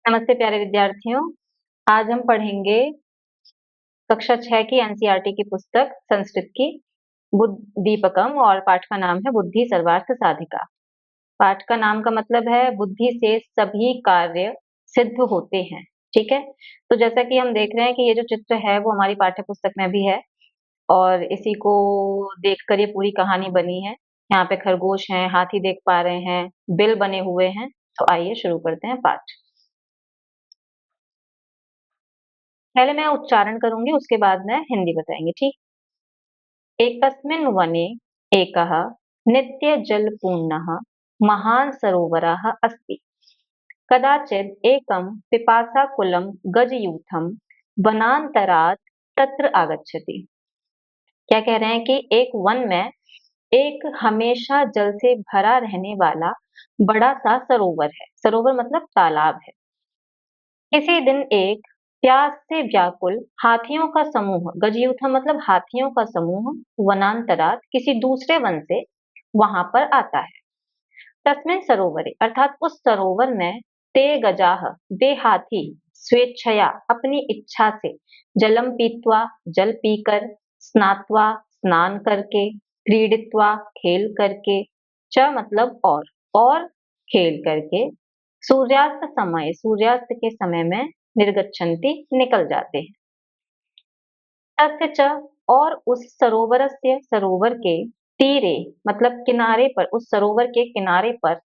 नमस्ते प्यारे विद्यार्थियों। आज हम पढ़ेंगे कक्षा 6 की एनसीईआरटी की पुस्तक संस्कृत की बुद्दीपकम और पाठ का नाम है बुद्धि सर्वार्थ साधिका। पाठ का नाम का मतलब है बुद्धि से सभी कार्य सिद्ध होते हैं। ठीक है, तो जैसा कि हम देख रहे हैं कि ये जो चित्र है वो हमारी पाठ्य पुस्तक में भी है और इसी को देखकर ये पूरी कहानी बनी है। यहाँ पे खरगोश हैं, हाथी देख पा रहे हैं, बिल बने हुए हैं। तो आइए शुरू करते हैं पाठ। पहले मैं उच्चारण करूंगी, उसके बाद मैं हिंदी बताएंगे। ठीक। एकस्मिन् वने एकः नित्यजलपूर्णः महान् सरोवरः अस्ति। कदाचित् एकं पिपासाकुलं गजयूथं वनान्तरात् तत्र आगच्छति। क्या कह रहे हैं कि एक वन में एक हमेशा जल से भरा रहने वाला बड़ा सा सरोवर है। सरोवर मतलब तालाब है। किसी दिन एक प्यास से व्याकुल हाथियों का समूह, गजयूथ मतलब हाथियों का समूह, वनांतरात किसी दूसरे वन से वहां पर आता है। तस्मिन् सरोवरे अर्थात उस सरोवर में ते गजाह वे हाथी स्वेच्छया अपनी इच्छा से जलम पीत्वा जल पीकर, स्नात्वा स्नान करके, क्रीडित्वा खेल करके, च मतलब और खेल करके, सूर्यास्त समय सूर्यास्त के समय में निर्गच्छन्ति निकल जाते हैं। तस्य च और उस सरोवरस्य सरोवर के तीरे मतलब किनारे पर, उस सरोवर के किनारे पर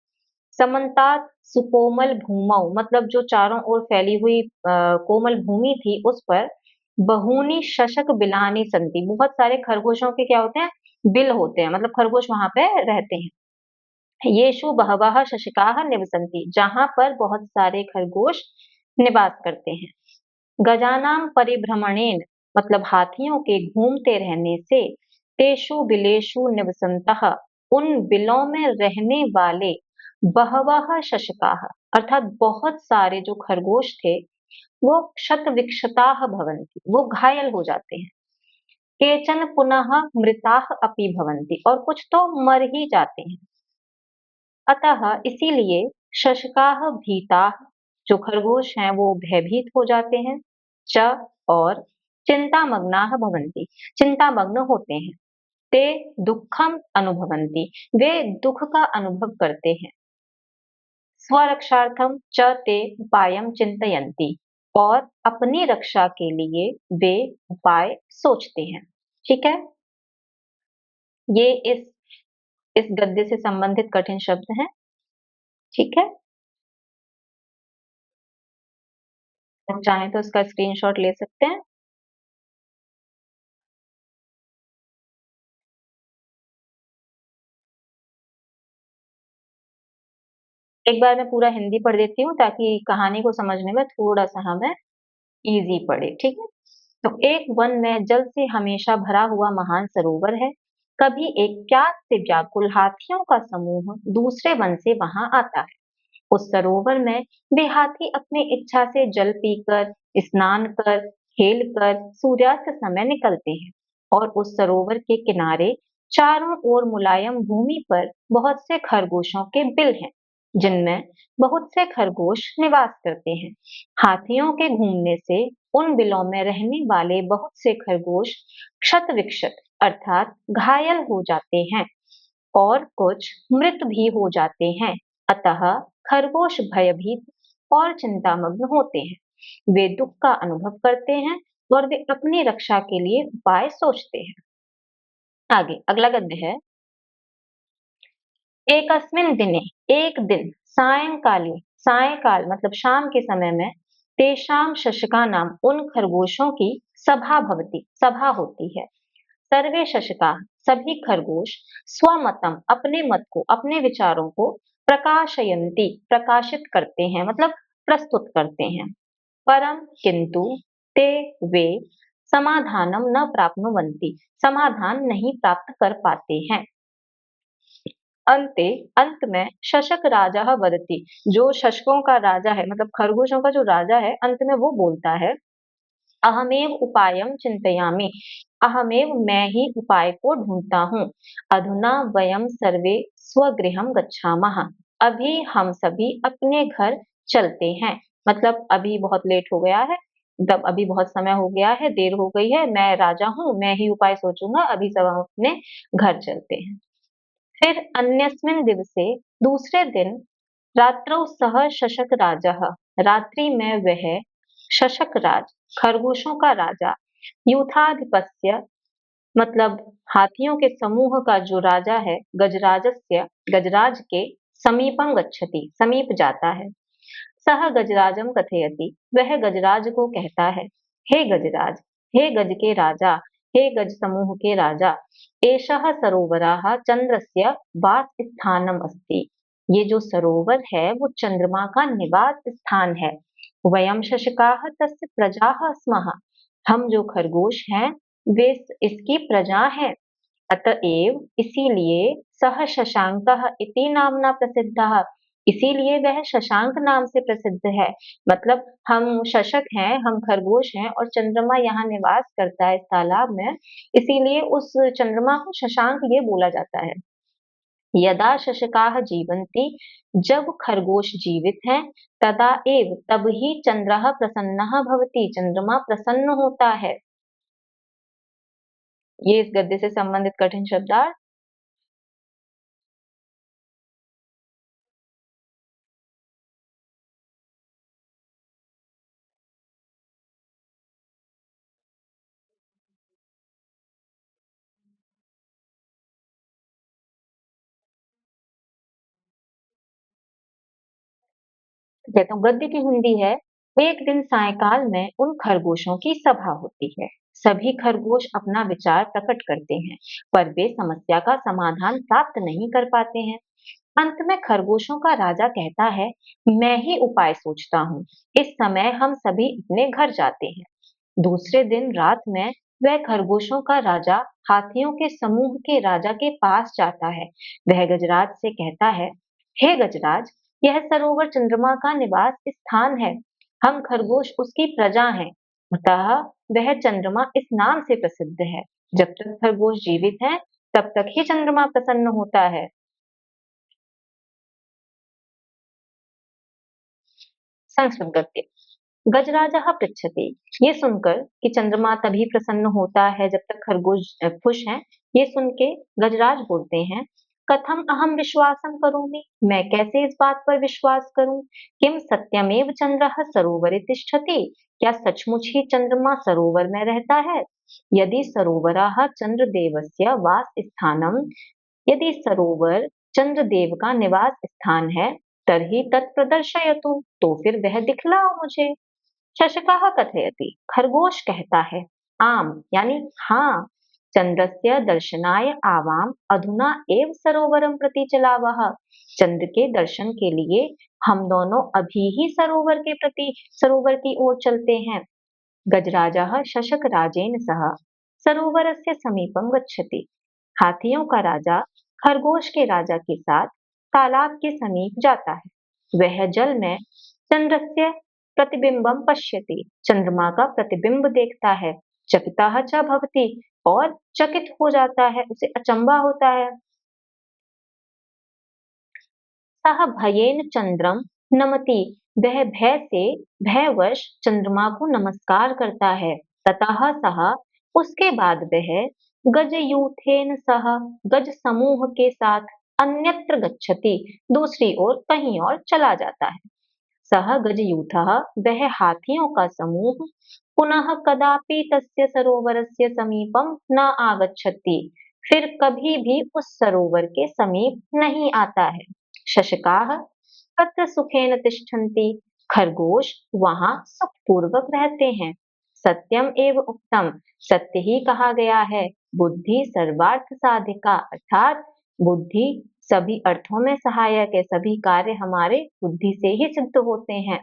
समन्तात सुकोमल भूमौ मतलब जो चारों ओर फैली हुई कोमल भूमि थी उस पर बहूनि शशक बिलानि संति, बहुत सारे खरगोशों के क्या होते हैं, बिल होते हैं, मतलब खरगोश वहां पे रहते हैं। येषु बहवः शशिकाः निवसन्ति, जहां पर बहुत सारे खरगोश निवास करते हैं। गजानां परिभ्रमणेन मतलब हाथियों के घूमते रहने से, तेषु बिलेषु निवसन्तः उन बिलों में रहने वाले बहवः शशकाः अर्थात बहुत सारे जो खरगोश थे वो क्षतविक्षताः भवन्ति, वो घायल हो जाते हैं। केचन पुनः मृताः अपि भवन्ति और कुछ तो मर ही जाते हैं। अतः इसीलिए शशकाः भीताः जो खरगोश हैं वो भयभीत हो जाते हैं। च और चिंतामग्नाः भवन्ति चिंतामग्न होते हैं। ते दुःखम अनुभवन्ति वे दुख का अनुभव करते हैं। स्वरक्षार्थम च ते उपायम चिंतयन्ति और अपनी रक्षा के लिए वे उपाय सोचते हैं। ठीक है, ये इस गद्य से संबंधित कठिन शब्द हैं। ठीक है, आप चाहें तो इसका स्क्रीनशॉट ले सकते हैं। एक बार मैं पूरा हिंदी पढ़ देती हूँ ताकि कहानी को समझने में थोड़ा सा हमें इजी पड़े। ठीक है, तो एक वन में जल से हमेशा भरा हुआ महान सरोवर है। कभी एक प्यास से व्याकुल हाथियों का समूह दूसरे वन से वहां आता है। उस सरोवर में वे हाथी अपनी इच्छा से जल पीकर, स्नान कर, खेल कर सूर्यास्त समय निकलते हैं और उस सरोवर के किनारे चारों ओर मुलायम भूमि पर बहुत से खरगोशों के बिल हैं, जिनमें बहुत से खरगोश निवास करते हैं। हाथियों के घूमने से उन बिलों में रहने वाले बहुत से खरगोश क्षत विक्षत अर्थात घायल हो जाते हैं और कुछ मृत भी हो जाते हैं। अतः खरगोश भयभीत और चिंतामग्न होते हैं। वे दुख का अनुभव करते हैं और वे अपनी रक्षा के लिए उपाय सोचते हैं। आगे अगला गद्य है। एकस्मिन् दिने एक दिन सायंकाले, सायंकाल मतलब शाम के समय में, तेषां शशकानां उन खरगोशों की सभा भवति सभा होती है। सर्वे शशका सभी खरगोश स्वमतम अपने मत को, अपने विचारों को प्रकाशयन्ति प्रकाशित करते हैं मतलब प्रस्तुत करते हैं। परम किंतु ते वे समाधानम न प्राप्नुवन्ति समाधान नहीं प्राप्त कर पाते हैं। अंते अंत में शशक राजा वदति जो शशकों का राजा है मतलब खरगोशों का जो राजा है, अंत में वो बोलता है, अहमेव उपायम चिंतयामि अहमेव मैं ही उपाय को ढूंढता हूँ। अधुना वयम सर्वे स्वगृहम गच्छामः अभी हम सभी अपने घर चलते हैं। मतलब अभी बहुत लेट हो गया है, मतलब अभी बहुत समय हो गया है, देर हो गई है, मैं राजा हूँ, मैं ही उपाय सोचूँगा, अभी सब हम अपने घर चलते हैं। फिर अन्यस्मिन् दिवसे दूसरे दिन रात्रौ सः शशक राजः, रात्रि में वह शशक राज, खरगोशों का राजा, यूथाधिपस्य मतलब हाथियों के समूह का जो राजा है, गजराजस्य गजराज के समीपम गच्छति, समीप जाता है। सह गजराजम कथयति, वह गजराज को कहता है, हे गजराज, हे गज के राजा, हे गज समूह के राजा, एषः सरोवरः चंद्रस्य वास स्थानम अस्ति। ये जो सरोवर है वो चंद्रमा का निवास स्थान है। वयम शशकाः तस्य प्रजाः स्मः, हम जो खरगोश हैं वे इसकी प्रजा हैं। अतएव इसीलिए सः शशांकः इति नामना प्रसिद्धः, इसीलिए वह शशांक नाम से प्रसिद्ध है। मतलब हम शशक हैं, हम खरगोश हैं और चंद्रमा यहाँ निवास करता है इस तालाब में, इसीलिए उस चंद्रमा को शशांक ये बोला जाता है। यदा शशकाः जीवन्ति, जब खरगोश जीवित हैं, तदा एव तब ही चंद्रः प्रसन्नः भवति, चंद्रमा प्रसन्न होता है। ये इस गद्य से संबंधित कठिन शब्दार्थ। कहता हूँ गद्य की हिंदी है। एक दिन सायंकाल में उन खरगोशों की सभा होती है। सभी खरगोश अपना विचार प्रकट करते हैं, पर वे समस्या का समाधान प्राप्त नहीं कर पाते हैं। अंत में खरगोशों का राजा कहता है, मैं ही उपाय सोचता हूँ। इस समय हम सभी अपने घर जाते हैं। दूसरे दिन रात में वह खरगोशों का राजा हाथियों के समूह के राजा के पास जाता है। वह गजराज से कहता है, हे गजराज, यह सरोवर चंद्रमा का निवास स्थान है। हम खरगोश उसकी प्रजा हैं, अतः वह चंद्रमा इस नाम से प्रसिद्ध है। जब तक खरगोश जीवित हैं, तब तक ही चंद्रमा प्रसन्न होता है। संस्कृत गद्य। गजराजः पृच्छति, ये सुनकर कि चंद्रमा तभी प्रसन्न होता है जब तक खरगोश खुश हैं, ये सुन के गजराज बोलते हैं, कथम अहम विश्वासम करोमि, मैं कैसे इस बात पर विश्वास करूं? किम सत्यमेव चंद्रः सरोवरे तिष्ठति, क्या सचमुच ही चंद्रमा सरोवर में रहता है? यदि सरोवरः चंद्रदेवस्य वास स्थानम, यदि सरोवर चंद्रदेव का निवास स्थान है, तर्हि तत्प्रदर्शयतु, तो फिर वह दिखलाओ मुझे। शशकाः कथयति, खरगोश कहता है, आम यानी हाँ, चंद्रस्य दर्शनाय आवाम अधुना एव सरोवरं प्रति चलावः, चंद्र के दर्शन के लिए हम दोनों अभी ही सरोवर की ओर चलते हैं। गजराजः शशक राजेन सह सरोवरस्य समीपं गच्छति, हाथियों का राजा खरगोश के राजा के साथ तालाब के समीप जाता है। वह जल में चंद्रस्य प्रतिबिंबम पश्यति, चंद्रमा का प्रतिबिंब देखता है। चकितः च भवति, और चकित हो जाता है, उसे अचंबा होता है। सह भयेन चंद्रम नमति, वह भयवश चंद्रमा को नमस्कार करता है। ततः सह, उसके बाद वह गजयूथेन सह, गज समूह के साथ अन्यत्र गच्छति, दूसरी ओर कहीं और चला जाता है। सः गजयूथः, वह हाथियों का समूह, पुनः कदापि तस्य सरोवरस्य समीपम न आगच्छति, फिर कभी भी उस सरोवर के समीप नहीं आता है। शशकाः तत्र सुखेन तिष्ठन्ति, खरगोश वहां सुखपूर्वक रहते हैं। सत्यम एव उक्तम, सत्य ही कहा गया है। बुद्धि सर्वार्थ साधिका, अर्थात बुद्धि सभी अर्थों में सहायक है, सभी कार्य हमारे बुद्धि से ही सिद्ध होते हैं।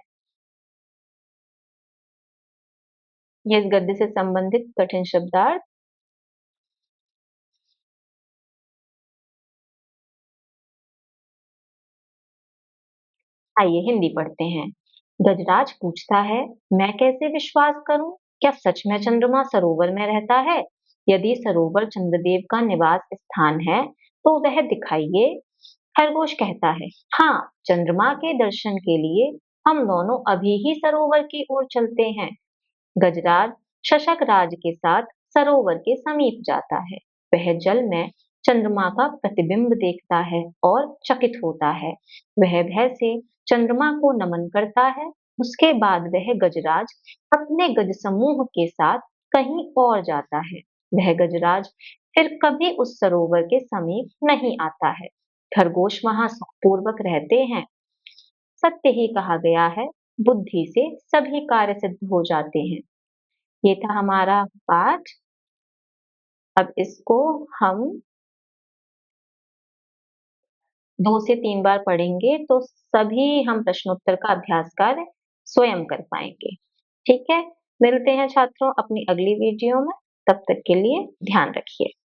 ये इस गद्य से संबंधित कठिन शब्दार्थ। आइए हिंदी पढ़ते हैं। गजराज पूछता है, मैं कैसे विश्वास करूं? क्या सच में चंद्रमा सरोवर में रहता है? यदि सरोवर चंद्रदेव का निवास स्थान है, तो वह दिखाइए। खरगोश कहता है, हाँ, चंद्रमा के दर्शन के लिए हम दोनों अभी ही सरोवर की ओर चलते हैं। गजराज शशक के साथ सरोवर के समीप जाता है। वह जल में चंद्रमा का प्रतिबिंब देखता है और चकित होता है। वह भय से चंद्रमा को नमन करता है। उसके बाद वह गजराज अपने गज समूह के साथ कहीं और जाता है। वह गजराज फिर कभी उस सरोवर के समीप नहीं आता है। खरगोश वहां सुखपूर्वक रहते हैं। सत्य ही कहा गया है, बुद्धि से सभी कार्य सिद्ध हो जाते हैं। ये था हमारा पाठ। अब इसको हम 2 से 3 बार पढ़ेंगे तो सभी हम प्रश्नोत्तर का अभ्यास कार्य स्वयं कर पाएंगे। ठीक है? मिलते हैं छात्रों अपनी अगली वीडियो में। तब तक के लिए ध्यान रखिए।